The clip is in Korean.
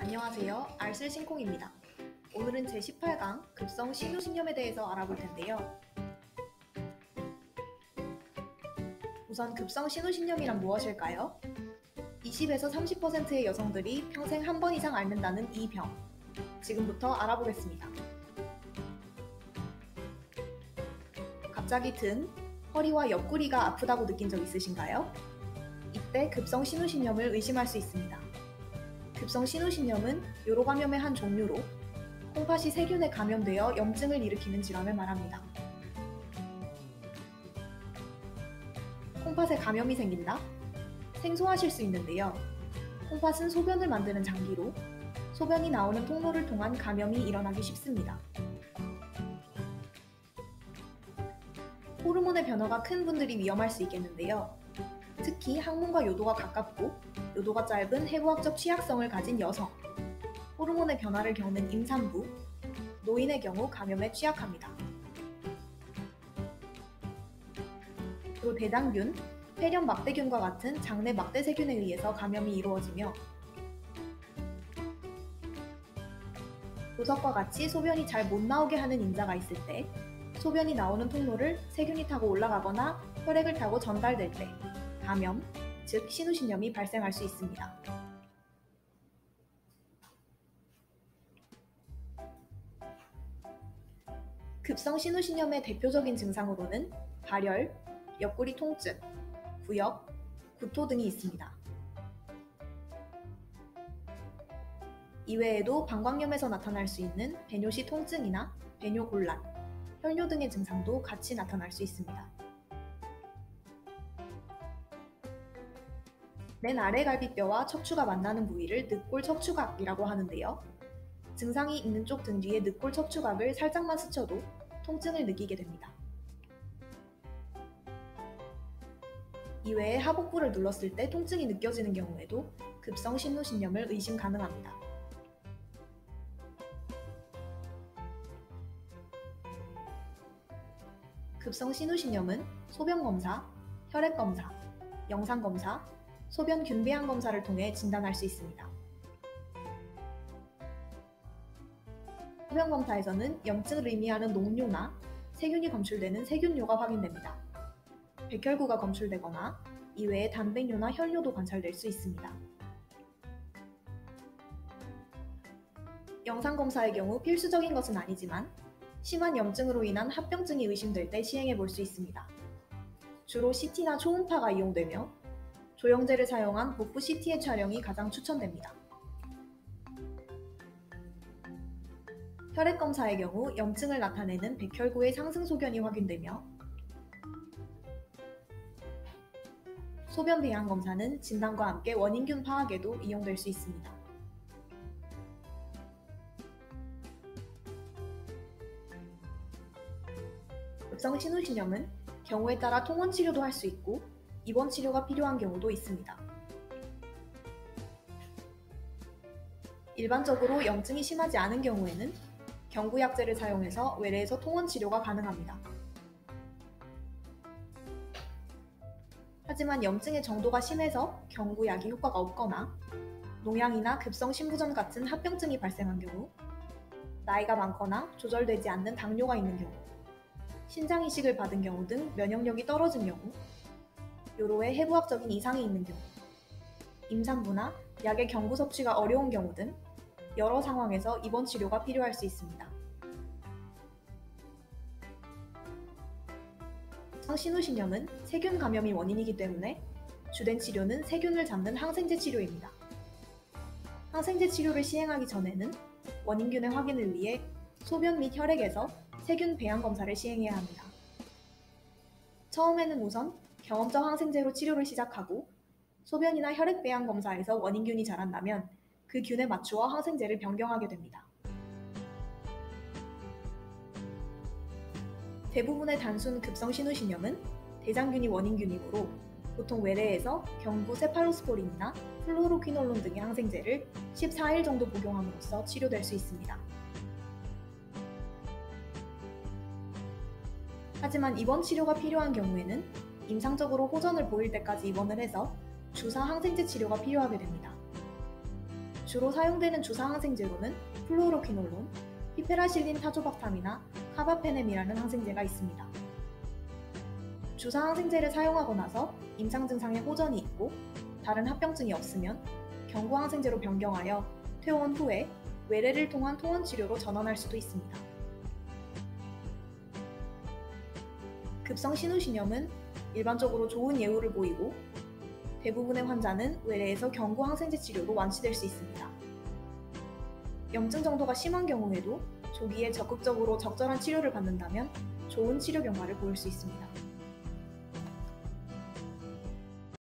안녕하세요. 알쓸신콩입니다. 오늘은 제18강 급성 신우신염에 대해서 알아볼 텐데요. 우선 급성 신우신염이란 무엇일까요? 20에서 30%의 여성들이 평생 한 번 이상 앓는다는 이 병. 지금부터 알아보겠습니다. 갑자기 등, 허리와 옆구리가 아프다고 느낀 적 있으신가요? 이때 급성 신우신염을 의심할 수 있습니다. 급성 신우신염은 요로감염의 한 종류로 콩팥이 세균에 감염되어 염증을 일으키는 질환을 말합니다. 콩팥에 감염이 생긴다? 생소하실 수 있는데요. 콩팥은 소변을 만드는 장기로 소변이 나오는 통로를 통한 감염이 일어나기 쉽습니다. 호르몬의 변화가 큰 분들이 위험할 수 있겠는데요. 특히 항문과 요도가 가깝고 요도가 짧은 해부학적 취약성을 가진 여성, 호르몬의 변화를 겪는 임산부, 노인의 경우 감염에 취약합니다. 또 대장균, 폐렴 막대균과 같은 장내 막대세균에 의해서 감염이 이루어지며 보석과 같이 소변이 잘 못 나오게 하는 인자가 있을 때 소변이 나오는 통로를 세균이 타고 올라가거나 혈액을 타고 전달될 때 감염, 즉 신우신염이 발생할 수 있습니다. 급성 신우신염의 대표적인 증상으로는 발열, 옆구리 통증, 부역, 구토 등이 있습니다. 이외에도 방광염에서 나타날 수 있는 배뇨시 통증이나 배뇨곤란, 혈뇨 등의 증상도 같이 나타날 수 있습니다. 맨 아래 갈비뼈와 척추가 만나는 부위를 늑골 척추각이라고 하는데요. 증상이 있는 쪽 등 뒤의 늑골 척추각을 살짝만 스쳐도 통증을 느끼게 됩니다. 이외에 하복부를 눌렀을 때 통증이 느껴지는 경우에도 급성 신우신염을 의심 가능합니다. 급성 신우신염은 소변검사, 혈액검사, 영상검사, 소변 균배양 검사를 통해 진단할 수 있습니다. 소변 검사에서는 염증을 의미하는 녹뇨나 세균이 검출되는 세균뇨가 확인됩니다. 백혈구가 검출되거나 이외에 단백뇨나 혈뇨도 관찰될 수 있습니다. 영상검사의 경우 필수적인 것은 아니지만 심한 염증으로 인한 합병증이 의심될 때 시행해 볼 수 있습니다. 주로 CT나 초음파가 이용되며 조영제를 사용한 복부 CT의 촬영이 가장 추천됩니다. 혈액검사의 경우 염증을 나타내는 백혈구의 상승 소견이 확인되며 소변 배양 검사는 진단과 함께 원인균 파악에도 이용될 수 있습니다. 급성 신우신염은 경우에 따라 통원 치료도 할 수 있고 입원 치료가 필요한 경우도 있습니다. 일반적으로 염증이 심하지 않은 경우에는 경구약제를 사용해서 외래에서 통원 치료가 가능합니다. 하지만 염증의 정도가 심해서 경구약이 효과가 없거나 농양이나 급성 심부전 같은 합병증이 발생한 경우, 나이가 많거나 조절되지 않는 당뇨가 있는 경우, 신장 이식을 받은 경우 등 면역력이 떨어진 경우, 요로에 해부학적인 이상이 있는 경우, 임산부나 약의 경구 섭취가 어려운 경우 등 여러 상황에서 입원 치료가 필요할 수 있습니다. 급성 신우신염은 세균 감염이 원인이기 때문에 주된 치료는 세균을 잡는 항생제 치료입니다. 항생제 치료를 시행하기 전에는 원인균의 확인을 위해 소변 및 혈액에서 세균 배양 검사를 시행해야 합니다. 처음에는 우선 경험적 항생제로 치료를 시작하고 소변이나 혈액 배양 검사에서 원인균이 자란다면 그 균에 맞추어 항생제를 변경하게 됩니다. 대부분의 단순 급성 신우신염은 대장균이 원인균이므로 보통 외래에서 경구 세팔로스포린이나 플로로퀴놀론 등의 항생제를 14일 정도 복용함으로써 치료될 수 있습니다. 하지만 입원 치료가 필요한 경우에는 임상적으로 호전을 보일 때까지 입원을 해서 주사 항생제 치료가 필요하게 됩니다. 주로 사용되는 주사항생제로는 플로로퀴놀론, 피페라실린 타조박탐이나 카바페넴이라는 항생제가 있습니다. 주사항생제를 사용하고 나서 임상 증상에 호전이 있고 다른 합병증이 없으면 경구항생제로 변경하여 퇴원 후에 외래를 통한 통원 치료로 전환할 수도 있습니다. 급성 신우신염은 일반적으로 좋은 예후를 보이고 대부분의 환자는 외래에서 경구항생제 치료로 완치될 수 있습니다. 염증 정도가 심한 경우에도 조기에 적극적으로 적절한 치료를 받는다면 좋은 치료 결과를 보일 수 있습니다.